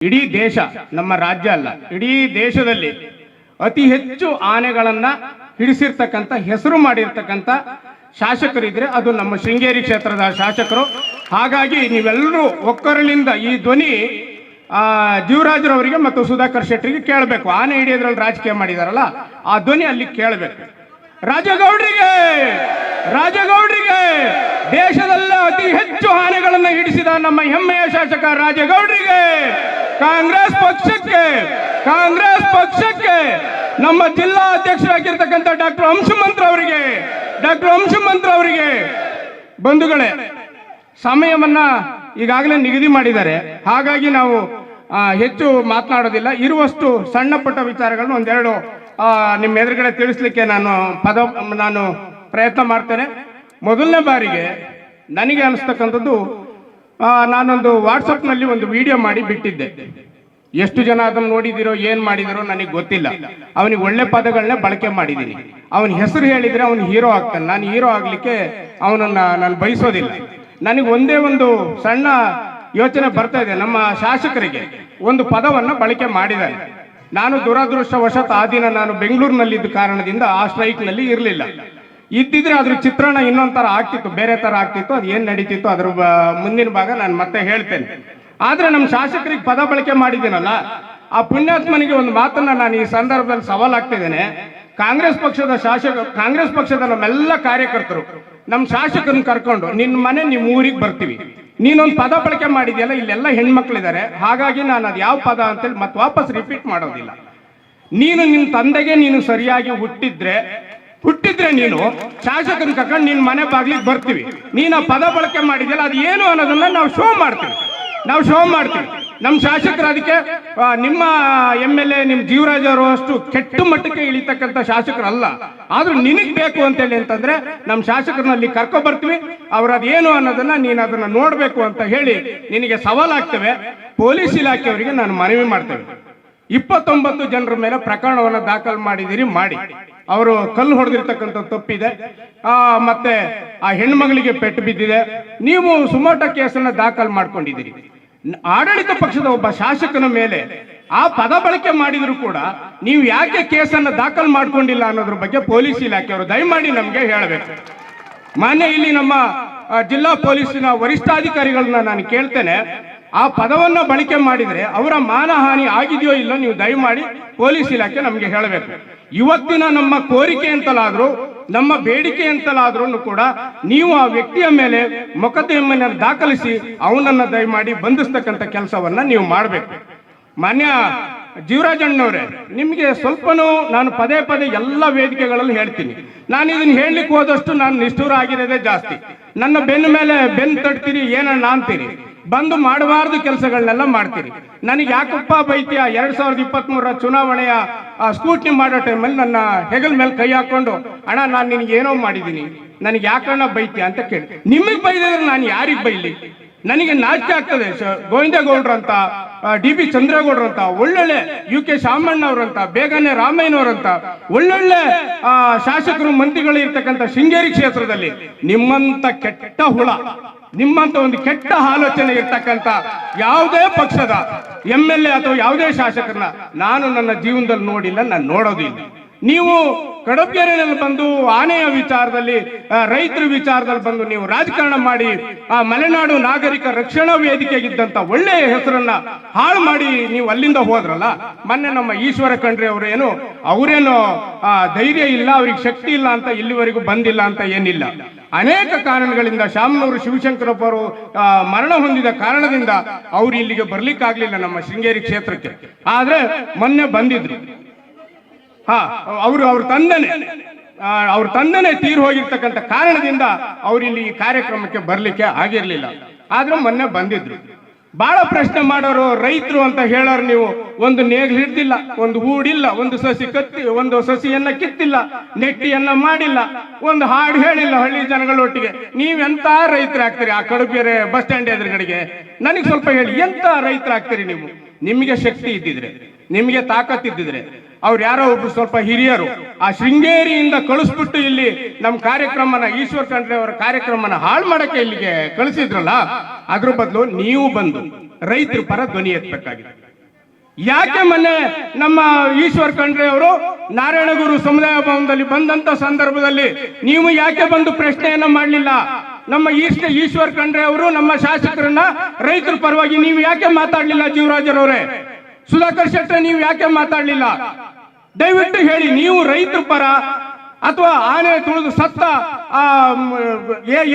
ಇಡೀ ದೇಶ, ನಮ್ಮ ರಾಜ್ಯ ಅಲ್ಲ, ಇಡೀ ದೇಶದಲ್ಲಿ ಅತಿ ಹೆಚ್ಚು ಆನೆಗಳನ್ನ ಹಿಡಿಸಿರ್ತಕ್ಕಂಥ, ಹೆಸರು ಮಾಡಿರ್ತಕ್ಕಂಥ ಶಾಸಕರಿದ್ರೆ ಅದು ನಮ್ಮ ಶೃಂಗೇರಿ ಕ್ಷೇತ್ರದ ಶಾಸಕರು. ಹಾಗಾಗಿ ನೀವೆಲ್ಲರೂ ಒಕ್ಕರಲಿಂದ ಈ ಧ್ವನಿ ಜೀವರಾಜ್ರವರಿಗೆ ಮತ್ತು ಸುಧಾಕರ್ ಶೆಟ್ಟರಿಗೆ ಕೇಳಬೇಕು. ಆನೆ ಹಿಡಿಯೋದ್ರಲ್ಲಿ ರಾಜಕೀಯ ಮಾಡಿದಾರಲ್ಲ, ಆ ಧ್ವನಿ ಅಲ್ಲಿ ಕೇಳಬೇಕು. ರಾಜಗೌಡರಿಗೆ, ರಾಜಗೌಡರಿಗೆ, ದೇಶದಲ್ಲ ಅತಿ ಹೆಚ್ಚು ಆನೆಗಳನ್ನು ಹಿಡಿಸಿದ ನಮ್ಮ ಹೆಮ್ಮೆಯ ಶಾಸಕ ರಾಜಗೌಡರಿಗೆ, ಕಾಂಗ್ರೆಸ್ ಪಕ್ಷಕ್ಕೆ, ಕಾಂಗ್ರೆಸ್ ಪಕ್ಷಕ್ಕೆ, ನಮ್ಮ ಜಿಲ್ಲಾ ಅಧ್ಯಕ್ಷರಾಗಿರ್ತಕ್ಕಂಥ ಡಾಕ್ಟರ್ ಅಂಶುಮಂತ್ರ ಅವರಿಗೆ, ಡಾಕ್ಟರ್ ಅಂಶುಮಂತ್ರ ಅವರಿಗೆ. ಬಂಧುಗಳೇ, ಸಮಯವನ್ನ ಈಗಾಗಲೇ ನಿಗದಿ ಮಾಡಿದ್ದಾರೆ. ಹಾಗಾಗಿ ನಾವು ಹೆಚ್ಚು ಮಾತನಾಡೋದಿಲ್ಲ. ಇರುವಷ್ಟು ಸಣ್ಣ ಪುಟ್ಟ ವಿಚಾರಗಳನ್ನು ಒಂದೆರಡು ನಿಮ್ಮ ಎದುರುಗಡೆ ತಿಳಿಸ್ಲಿಕ್ಕೆ ನಾನು ಪ್ರಯತ್ನ ಮಾಡ್ತೇನೆ. ಮೊದಲನೇ ಬಾರಿಗೆ ನನಗೆ ಅನಿಸ್ತಕ್ಕಂಥದ್ದು, ನಾನೊಂದು ವಾಟ್ಸಪ್ನಲ್ಲಿ ಒಂದು ವಿಡಿಯೋ ಮಾಡಿ ಬಿಟ್ಟಿದ್ದೆ. ಎಷ್ಟು ಜನ ಅದನ್ನು ನೋಡಿದಿರೋ ಏನು ಮಾಡಿದಿರೋ ನನಗೆ ಗೊತ್ತಿಲ್ಲ. ಅವನಿಗೆ ಒಳ್ಳೆ ಪದಗಳನ್ನೇ ಬಳಕೆ ಮಾಡಿದ್ದೀನಿ. ಅವನ ಹೆಸರು ಹೇಳಿದ್ರೆ ಅವನು ಹೀರೋ ಆಗ್ತಾನೆ. ನಾನು ಹೀರೋ ಆಗ್ಲಿಕ್ಕೆ ಅವನನ್ನ ನಾನು ಬಯಸೋದಿಲ್ಲ. ನನಗೆ ಒಂದೇ ಒಂದು ಸಣ್ಣ ಯೋಚನೆ ಬರ್ತಾ ಇದೆ. ನಮ್ಮ ಶಾಸಕರಿಗೆ ಒಂದು ಪದವನ್ನು ಬಳಕೆ ಮಾಡಿದ್ದಾರೆ. ನಾನು ದುರದೃಷ್ಟವಶಾತ್ ಆ ದಿನ ನಾನು ಬೆಂಗಳೂರಿನಲ್ಲಿದ್ದ ಕಾರಣದಿಂದ ಆ ಸ್ಟ್ರೈಕ್ನಲ್ಲಿ ಇರಲಿಲ್ಲ. ಇದ್ದಿದ್ರೆ ಅದ್ರ ಚಿತ್ರಣ ಇನ್ನೊಂದು ಥರ ಆಗ್ತಿತ್ತು, ಬೇರೆ ಥರ ಆಗ್ತಿತ್ತು. ಅದು ಏನು ನಡೀತಿತ್ತು ಅದ್ರ ಮುಂದಿನ ಭಾಗ ನಾನು ಮತ್ತೆ ಹೇಳ್ತೇನೆ. ಆದರೆ ನಮ್ಮ ಶಾಸಕರಿಗೆ ಪದ ಬಳಕೆ ಮಾಡಿದ್ದೀನಲ್ಲ, ಆ ಪುಣ್ಯಾತ್ಮನಿಗೆ ಒಂದು ಮಾತನ್ನ ನಾನು ಈ ಸಂದರ್ಭದಲ್ಲಿ ಸವಾಲಾಗ್ತಿದ್ದೇನೆ. ಕಾಂಗ್ರೆಸ್ ಪಕ್ಷದ ಕಾಂಗ್ರೆಸ್ ಪಕ್ಷದ ನಮ್ಮೆಲ್ಲ ಕಾರ್ಯಕರ್ತರು ನಮ್ಮ ಶಾಸಕರನ್ನ ಕರ್ಕೊಂಡು ನಿನ್ನ ಮನೆ ನಿಮ್ಮ ಊರಿಗೆ ಬರ್ತೀವಿ, ನೀನೊಂದು ಪದ ಬಳಕೆ ಮಾಡಿದ್ಯಲ್ಲ, ಇಲ್ಲೆಲ್ಲ ಹೆಣ್ಮಕ್ಳಿದ್ದಾರೆ, ಹಾಗಾಗಿ ನಾನು ಅದು ಯಾವ ಪದ ಅಂತೇಳಿ ಮತ್ತೆ ವಾಪಸ್ ರಿಪೀಟ್ ಮಾಡೋದಿಲ್ಲ. ನೀನು ನಿನ್ನ ತಂದೆಗೆ ನೀನು ಸರಿಯಾಗಿ ಹುಟ್ಟಿದ್ರೆ ನೀನು ಶಾಸಕರನ್ನ ಕರ್ಕೊಂಡು ನಿನ್ನ ಮನೆ ಬಾಗ್ಲಿಗೆ ಬರ್ತೀವಿ. ನೀನು ಆ ಪದ ಬಳಕೆ ಮಾಡಿದ್ಯಲ್ಲ, ಅದು ಏನು ಅನ್ನೋದನ್ನ ನಾವು ಶೋ ಮಾಡ್ತೀವಿ. ನಮ್ಮ ಶಾಸಕರು ಅದಕ್ಕೆ ನಿಮ್ಮ MLA ನಿಮ್ಮ ಜೀವರಾಜ್ ಅವರು ಅಷ್ಟು ಕೆಟ್ಟ ಮಟ್ಟಕ್ಕೆ ಇಳಿತಕ್ಕಂಥ ಶಾಸಕರಲ್ಲ. ಆದ್ರೂ ನಿನಗೆ ಬೇಕು ಅಂತೇಳಿ ಅಂತಂದ್ರೆ ನಮ್ಮ ಶಾಸಕರನ್ನಲ್ಲಿ ಕರ್ಕೊ ಬರ್ತೀವಿ. ಅವ್ರು ಅದೇನು ಅನ್ನೋದನ್ನ ನೀನು ಅದನ್ನ ನೋಡ್ಬೇಕು ಅಂತ ಹೇಳಿ ನಿನಗೆ ಸವಾಲಾಗ್ತವೆ. ಪೊಲೀಸ್ ಇಲಾಖೆಯವರಿಗೆ ನಾನು ಮನವಿ ಮಾಡ್ತೇವೆ. 29 ಜನರ ಮೇಲೆ ಪ್ರಕರಣವನ್ನು ದಾಖಲು ಮಾಡಿದಿರಿ, ಮಾಡಿ. ಅವರು ಕಲ್ಲು ಹೊಡೆದಿರ್ತಕ್ಕಂಥ ತಪ್ಪಿದೆ, ಮತ್ತೆ ಆ ಹೆಣ್ಮಗಳಿಗೆ ಪೆಟ್ಟು ಬಿದ್ದಿದೆ. ನೀವು ಸುಮೋಟೋ ಕೇಸನ್ನ ದಾಖಲು ಮಾಡ್ಕೊಂಡಿದ್ದೀರಿ. ಆಡಳಿತ ಪಕ್ಷದ ಒಬ್ಬ ಶಾಸಕನ ಮೇಲೆ ಆ ಪದ ಬಳಕೆ ಮಾಡಿದ್ರು ಕೂಡ ನೀವು ಯಾಕೆ ಕೇಸನ್ನ ದಾಖಲು ಮಾಡ್ಕೊಂಡಿಲ್ಲ ಅನ್ನೋದ್ರ ಬಗ್ಗೆ ಪೊಲೀಸ್ ಇಲಾಖೆಯವರು ದಯಮಾಡಿ ನಮಗೆ ಹೇಳಬೇಕು. ಮಾನ್ಯ ಇಲ್ಲಿ ನಮ್ಮ ಜಿಲ್ಲಾ ಪೊಲೀಸಿನ ವರಿಷ್ಠಾಧಿಕಾರಿಗಳನ್ನ ನಾನು ಕೇಳ್ತೇನೆ, ಆ ಪದವನ್ನ ಬಳಕೆ ಮಾಡಿದ್ರೆ ಅವರ ಮಾನಹಾನಿ ಆಗಿದೆಯೋ ಇಲ್ಲ, ನೀವು ದಯಮಾಡಿ ಪೊಲೀಸ್ ಇಲಾಖೆ ನಮಗೆ ಹೇಳಬೇಕು. ಇವತ್ತಿನ ನಮ್ಮ ಕೋರಿಕೆ ಅಂತಲಾದ್ರೂ, ನಮ್ಮ ಬೇಡಿಕೆ ಅಂತಲಾದ್ರೂ ಕೂಡ ನೀವು ಆ ವ್ಯಕ್ತಿಯ ಮೇಲೆ ಮೊಕದ್ದಮೆಯನ್ನು ದಾಖಲಿಸಿ ಅವನನ್ನ ದಯಮಾಡಿ ಬಂಧಿಸ್ತಕ್ಕಂಥ ಕೆಲಸವನ್ನ ನೀವು ಮಾಡಬೇಕು. ಮಾನ್ಯ ಜೀವರಾಜಣ್ಣವರೇ, ನಿಮಗೆ ಸ್ವಲ್ಪನೂ ನಾನು ಪದೇ ಪದೇ ಎಲ್ಲ ವೇದಿಕೆಗಳಲ್ಲಿ ಹೇಳ್ತೀನಿ. ನಾನು ಇದನ್ನ ಹೇಳಲಿಕ್ಕೆ ಹೋದಷ್ಟು ನಾನು ನಿಷ್ಠೂರ ಆಗಿರೋದೇ ಜಾಸ್ತಿ. ನನ್ನ ಬೆನ್ನ ಮೇಲೆ ಬೆನ್ನು ತಡ್ತೀರಿ, ಏನನ್ನ ಅಂತೀರಿ, ಬಂದು ಮಾಡಬಾರ್ದು ಕೆಲಸಗಳನ್ನೆಲ್ಲ ಮಾಡ್ತೀರಿ. ನನಗೆ ಯಾಕಪ್ಪ ಬೈತೀಯ? 2023 ಚುನಾವಣೆಯ ಸ್ಕೂಟ್ನಿ ಮಾಡೋ ಟೈಮಲ್ಲಿ ನನ್ನ ಹೆಗಲ್ ಮೇಲೆ ಕೈ ಹಾಕೊಂಡು, ಅಣ್ಣ ನಾನು ನಿನಗೆ ಏನೋ ಮಾಡಿದ್ದೀನಿ, ನನಗೆ ಯಾಕಣ್ಣ ಬೈತೀಯ ಅಂತ ಕೇಳಿ. ನಿಮಗೆ ಬೈದಿದ್ರೆ ನಾನು ಯಾರಿಗೆ ಬೈಲಿ? ನನಗೆ ನಾಚಿಕೆ ಆಗ್ತದೆ. ಗೋವಿಂದೇಗೌಡರಂತ, DB ಚಂದ್ರೇಗೌಡರಂತ, ಒಳ್ಳೊಳ್ಳೆ UK ಶಾಮಣ್ಣವ್ರಂತ, ಬೇಗನೆ ರಾಮಯ್ಯನವರಂತ ಒಳ್ಳೊಳ್ಳೆ ಶಾಸಕರು ಮಂತ್ರಿಗಳು ಇರ್ತಕ್ಕಂಥ ಶೃಂಗೇರಿ ಕ್ಷೇತ್ರದಲ್ಲಿ ನಿಮ್ಮಂತ ಕೆಟ್ಟ ಹುಳ, ನಿಮ್ಮಂತ ಒಂದು ಕೆಟ್ಟ ಆಲೋಚನೆ ಇರ್ತಕ್ಕಂಥ ಯಾವುದೇ ಪಕ್ಷದ MLA ಅಥವಾ ಯಾವುದೇ ಶಾಸಕರನ್ನ ನಾನು ನನ್ನ ಜೀವನದಲ್ಲಿ ನೋಡಿಲ್ಲ, ನಾನು ನೋಡೋದಿಲ್ಲ. ನೀವು ಕಡಪಗೆರೆಯಲ್ಲಿ ಬಂದು ಆನೆಯ ವಿಚಾರದಲ್ಲಿ, ರೈತರ ವಿಚಾರದಲ್ಲಿ ಬಂದು ನೀವು ರಾಜಕಾರಣ ಮಾಡಿ ಆ ಮಲೆನಾಡು ನಾಗರಿಕ ರಕ್ಷಣಾ ವೇದಿಕೆಗಿದ್ದಂತ ಒಳ್ಳೆಯ ಹೆಸರನ್ನ ಹಾಳು ಮಾಡಿ ನೀವು ಅಲ್ಲಿಂದ ಹೋದ್ರಲ್ಲ. ಮೊನ್ನೆ ನಮ್ಮ ಈಶ್ವರ ಖಂಡ್ರೆ ಅವರೇನು ಧೈರ್ಯ ಇಲ್ಲ, ಅವ್ರಿಗೆ ಶಕ್ತಿ ಇಲ್ಲ ಅಂತ ಇಲ್ಲಿವರೆಗೂ ಬಂದಿಲ್ಲ ಅಂತ ಏನಿಲ್ಲ. ಅನೇಕ ಕಾರಣಗಳಿಂದ ಶಾಮನೂರು ಶಿವಶಂಕರಪ್ಪ ಅವರು ಮರಣ ಹೊಂದಿದ ಕಾರಣದಿಂದ ಅವ್ರು ಇಲ್ಲಿಗೆ ಬರ್ಲಿಕ್ಕಾಗ್ಲಿಲ್ಲ ನಮ್ಮ ಶೃಂಗೇರಿ ಕ್ಷೇತ್ರಕ್ಕೆ. ಆದ್ರೆ ಮೊನ್ನೆ ಬಂದಿದ್ರು. ಅವ್ರ ತಂದೆನೆ ತೀರು ಹೋಗಿರ್ತಕ್ಕಂಥ ಕಾರಣದಿಂದ ಅವ್ರು ಇಲ್ಲಿ ಈ ಕಾರ್ಯಕ್ರಮಕ್ಕೆ ಬರ್ಲಿಕ್ಕೆ ಆಗಿರ್ಲಿಲ್ಲ. ಆದ್ರೂ ಮೊನ್ನೆ ಬಂದಿದ್ರು. ಬಹಳ ಪ್ರಶ್ನೆ ಮಾಡೋರು, ರೈತರು ಅಂತ ಹೇಳೋರು ನೀವು ಒಂದು ನೇಗ್ಲು ಹಿಡ್ದಿಲ್ಲ, ಒಂದು ಹೂಡಿಲ್ಲ, ಒಂದು ಸಸಿಯನ್ನ ಕಿತ್ತಿಲ್ಲ, ನೆಟ್ಟಿಯನ್ನ ಮಾಡಿಲ್ಲ, ಒಂದು ಹಾಡು ಹೇಳಿಲ್ಲ ಹಳ್ಳಿ ಜನಗಳೊಟ್ಟಿಗೆ. ನೀವೆಂತ ರೈತರಾಗ್ತೀರಿ ಆ ಕಡಬೇರೆ ಬಸ್ ಸ್ಟ್ಯಾಂಡ್ ಎದುರುಗಡೆಗೆ? ನನಗೆ ಸ್ವಲ್ಪ ಹೇಳಿ, ಎಂತ ರೈತರಾಗ್ತೀರಿ ನೀವು? ನಿಮಗೆ ಶಕ್ತಿ ಇದ್ದಿದ್ರೆ, ನಿಮಗೆ ತಾಕತ್ತಿದ್ದಿದ್ರೆ ಅವ್ರು ಯಾರೋ ಒಬ್ರು ಸ್ವಲ್ಪ ಹಿರಿಯರು ಆ ಶೃಂಗೇರಿಯಿಂದ ಕಳಿಸ್ಬಿಟ್ಟು ಇಲ್ಲಿ ನಮ್ಮ ಕಾರ್ಯಕ್ರಮನ, ಈಶ್ವರ್ ಖಂಡ್ರೆ ಅವರ ಕಾರ್ಯಕ್ರಮನ ಹಾಳು ಮಾಡಕ್ಕೆ ಇಲ್ಲಿಗೆ ಕಳಿಸಿದ್ರಲ್ಲ, ಅದ್ರ ಬದಲು ನೀವು ಬಂದು ರೈತರ ಪರ ಧ್ವನಿ ಎತ್ತಬೇಕಾಗಿದೆ. ಯಾಕೆ ಮೊನ್ನೆ ನಮ್ಮ ಈಶ್ವರ್ ಖಂಡ್ರೆ ಅವರು ನಾರಾಯಣಗುರು ಸಮುದಾಯ ಭವನದಲ್ಲಿ ಬಂದಂತ ಸಂದರ್ಭದಲ್ಲಿ ನೀವು ಯಾಕೆ ಬಂದು ಪ್ರಶ್ನೆಯನ್ನ ಮಾಡಲಿಲ್ಲ? ನಮ್ಮ ಈಶ್ವರ್ ಖಂಡ್ರೆ ಅವರು ನಮ್ಮ ಶಾಸಕರನ್ನ ರೈತರ ಪರವಾಗಿ ನೀವು ಯಾಕೆ ಮಾತಾಡ್ಲಿಲ್ಲ? ಜೀವರಾಜರವರೇ, ಸುಧಾಕರ್ ಶೆಟ್ಟರ್, ನೀವು ಯಾಕೆ ಮಾತಾಡ್ಲಿಲ್ಲ? ದಯವಿಟ್ಟು ಹೇಳಿ, ನೀವು ರೈತರ ಪರ ಅಥವಾ ಆನೆ ತುಳಿದು ಸತ್ತ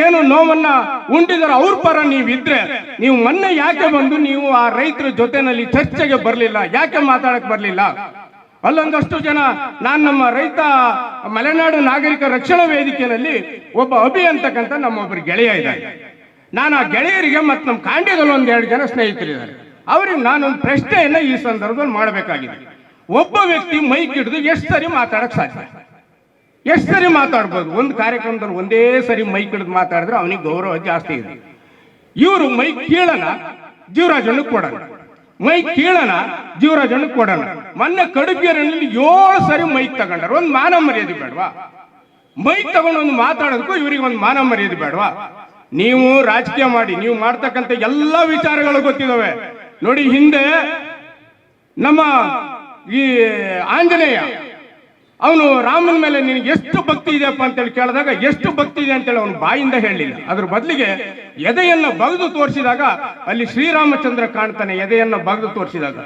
ಏನು ನೋವನ್ನ ಉಂಟಿದಾರ ಅವ್ರ ಪರ ನೀವಿದ್ರೆ ನೀವು ಮೊನ್ನೆ ಯಾಕೆ ಬಂದು ನೀವು ಆ ರೈತರ ಜೊತೆನಲ್ಲಿ ಚರ್ಚೆಗೆ ಬರಲಿಲ್ಲ? ಯಾಕೆ ಮಾತಾಡಕ್ ಬರಲಿಲ್ಲ? ಅಲ್ಲೊಂದಷ್ಟು ಜನ, ನಾನು ನಮ್ಮ ರೈತ ಮಲೆನಾಡು ನಾಗರಿಕ ರಕ್ಷಣಾ ವೇದಿಕೆಯಲ್ಲಿ ಒಬ್ಬ ಅಭಿ ಅಂತಕ್ಕಂಥ ನಮ್ಮೊಬ್ಬರು ಗೆಳೆಯ ಇದ್ದಾರೆ. ನಾನು ಆ ಗೆಳೆಯರಿಗೆ ಮತ್ತು ನಮ್ಮ ಕಾಂಡ್ಯದಲ್ಲಿ ಒಂದೆರಡು ಜನ ಸ್ನೇಹಿತರಿದ್ದಾರೆ, ಅವರಿಗೆ ನಾನೊಂದು ಪ್ರಶ್ನೆಯನ್ನ ಈ ಸಂದರ್ಭದಲ್ಲಿ ಮಾಡಬೇಕಾಗಿದೆ. ಒಬ್ಬ ವ್ಯಕ್ತಿ ಮೈಕ್ ಹಿಡಿದು ಎಷ್ಟು ಸರಿ ಮಾತಾಡಕ್ ಸಾಧ್ಯ? ಎಷ್ಟು ಸರಿ ಮಾತಾಡ್ಬೋದು? ಒಂದು ಕಾರ್ಯಕ್ರಮದಲ್ಲಿ ಒಂದೇ ಸರಿ ಮೈಕ್ ಹಿಡಿದು ಮಾತಾಡಿದ್ರೆ ಅವನಿಗೆ ಗೌರವ ಜಾಸ್ತಿ ಇದೆ. ಇವರು ಮೈಕ್ ಕೀಳನ ಜೀವರಾಜಣ್ಣ ಕೊಡೋಣ, ಮೈಕ್ ಕೀಳನ ಜೀವರಾಜಣ್ಣ ಕೊಡೋಣ. ಮೊನ್ನೆ ಕಡುಗೆರೆಯಲ್ಲಿ 7 ಸರಿ ಮೈಕ್ ತಗೊಂಡಾರ. ಒಂದು ಮಾನ ಮರ್ಯಾದೆ ಬೇಡವಾ? ಮೈಕ್ ತಗೊಂಡು ಒಂದು ಮಾತಾಡೋದಕ್ಕೂ ಇವರಿಗೆ ಒಂದು ಮಾನ ಮರ್ಯಾದೆ ಬೇಡವಾ? ನೀವು ರಾಜಕೀಯ ಮಾಡಿ, ನೀವು ಮಾಡ್ತಕ್ಕಂಥ ಎಲ್ಲ ವಿಚಾರಗಳು ಗೊತ್ತಿದಾವೆ ನೋಡಿ. ಹಿಂದೆ ನಮ್ಮ ಈ ಆಂಜನೇಯ ಅವನು ರಾಮನ ಮೇಲೆ ನಿನಗೆ ಎಷ್ಟು ಭಕ್ತಿ ಇದೆಯಪ್ಪ ಅಂತೇಳಿ ಕೇಳಿದಾಗ ಎಷ್ಟು ಭಕ್ತಿ ಇದೆ ಅಂತೇಳಿ ಅವನು ಬಾಯಿಂದ ಹೇಳಲಿಲ್ಲ. ಅದ್ರ ಬದಲಿಗೆ ಎದೆಯನ್ನ ಬಗೆದು ತೋರಿಸಿದಾಗ ಅಲ್ಲಿ ಶ್ರೀರಾಮಚಂದ್ರ ಕಾಣ್ತಾನೆ. ಎದೆಯನ್ನ ಬಗೆದು ತೋರಿಸಿದಾಗ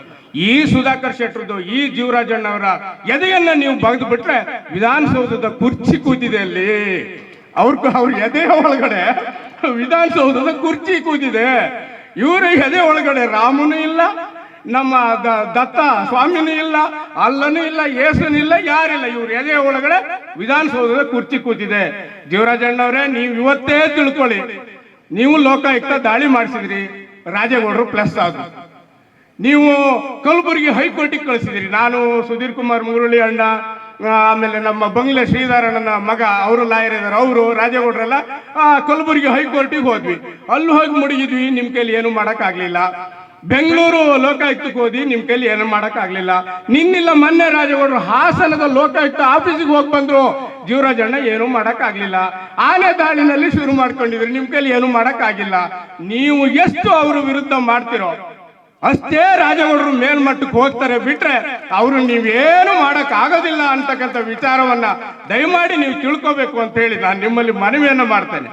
ಈ ಸುಧಾಕರ್ ಶೆಟ್ಟರ್ದು, ಈ ಜೀವರಾಜಣ್ಣ ಅವರ ಎದೆಯನ್ನ ನೀವು ಬಗೆದು ಬಿಟ್ರೆ ವಿಧಾನಸೌಧದ ಕುರ್ಚಿ ಕೂತಿದೆ ಅಲ್ಲಿ. ಅವ್ರ ಎದೆಯ ಒಳಗಡೆ ವಿಧಾನಸೌಧದ ಕುರ್ಚಿ ಕೂತಿದೆ. ಇವರ ಎದೆ ಒಳಗಡೆ ರಾಮನೂ ಇಲ್ಲ, ನಮ್ಮ ದತ್ತ ಸ್ವಾಮಿನೂ ಇಲ್ಲ, ಅಲ್ಲನೂ ಇಲ್ಲ, ಯೇಸುನೂ ಇಲ್ಲ, ಯಾರಿಲ್ಲ. ಇವ್ರ ಎದೆ ಒಳಗಡೆ ವಿಧಾನಸೌಧದ ಕುರ್ಚಿ ಕೂತಿದೆ. ಜೀವರಾಜಣ್ಣವ್ರೆ, ನೀವು ಇವತ್ತೇ ತಿಳ್ಕೊಳ್ಳಿ, ನೀವು ಲೋಕಾಯುಕ್ತ ದಾಳಿ ಮಾಡಿಸಿದ್ರಿ, ರಾಜೇಗೌಡರು ಪ್ಲಸ್ ಆದ್ರು. ನೀವು ಕಲಬುರಗಿ ಹೈಕೋರ್ಟಿಗೆ ಕಳಿಸಿದ್ರಿ. ನಾನು ಸುಧೀರ್ ಕುಮಾರ್ ಮುರುಳಿ ಅಣ್ಣ, ಆಮೇಲೆ ನಮ್ಮ ಬಂಗ್ಲೆ ಶ್ರೀಧರಣ್ಣನ ಮಗ, ಅವರು ಲಾಯರ್ ಇದಾರೆ, ಅವರು ರಾಜೇಗೌಡರೆಲ್ಲ ಕಲಬುರಗಿ ಹೈಕೋರ್ಟಿಗೆ ಹೋದ್ವಿ. ಅಲ್ಲೂ ಹೋಗಿ ಮುಡಿಗಿದ್ವಿ, ನಿಮ್ ಕೈಲಿ ಏನು ಮಾಡಕ್ ಆಗ್ಲಿಲ್ಲ. ಬೆಂಗಳೂರು ಲೋಕಾಯುಕ್ತಕ್ಕೆ ಹೋದಿ, ನಿಮ್ ಕೈಲಿ ಏನು ಮಾಡಕ್ ಆಗ್ಲಿಲ್ಲ. ನಿನ್ನಿಲ್ಲ ಮೊನ್ನೆ ರಾಜೇಗೌಡರು ಹಾಸನದ ಲೋಕಾಯುಕ್ತ ಆಫೀಸಿಗೆ ಹೋಗಿ ಬಂದ್ರು, ಜೀವರಾಜಣ್ಣ ಏನು ಮಾಡಕ್ ಆಗ್ಲಿಲ್ಲ. ಆನೆ ದಾಳಿನಲ್ಲಿ ಶುರು ಮಾಡ್ಕೊಂಡಿದ್ರಿ, ನಿಮ್ ಕೈಲಿ ಏನು ಮಾಡಕ್ ಆಗಿಲ್ಲ. ನೀವು ಎಷ್ಟು ಅವ್ರ ವಿರುದ್ಧ ಮಾಡ್ತಿರೋ ಅಷ್ಟೇ ರಾಜೇಗೌಡರು ಮೇಲ್ಮಟ್ಟಕ್ಕೆ ಹೋಗ್ತಾರೆ, ಬಿಟ್ರೆ ಅವರು ನೀವೇನು ಮಾಡಕ್ ಆಗೋದಿಲ್ಲ ಅಂತಕ್ಕಂಥ ವಿಚಾರವನ್ನ ದಯಮಾಡಿ ನೀವು ತಿಳ್ಕೋಬೇಕು ಅಂತ ಹೇಳಿ ನಾನು ನಿಮ್ಮಲ್ಲಿ ಮನವಿಯನ್ನ ಮಾಡ್ತೇನೆ.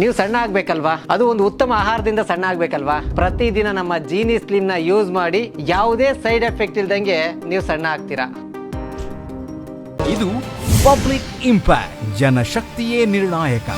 ನೀವು ಸಣ್ಣ ಆಗ್ಬೇಕಲ್ವಾ? ಅದು ಒಂದು ಉತ್ತಮ ಆಹಾರದಿಂದ ಸಣ್ಣ ಆಗ್ಬೇಕಲ್ವಾ? ಪ್ರತಿದಿನ ನಮ್ಮ ಜೀನಿ ಸ್ಲಿಮ್ ನ ಯೂಸ್ ಮಾಡಿ ಯಾವುದೇ ಸೈಡ್ ಎಫೆಕ್ಟ್ ಇಲ್ದಂಗೆ ನೀವು ಸಣ್ಣ ಆಗ್ತೀರಾ. ಇದು ಪಬ್ಲಿಕ್ ಇಂಪ್ಯಾಕ್ಟ್, ಜನಶಕ್ತಿಯೇ ನಿರ್ಣಾಯಕ.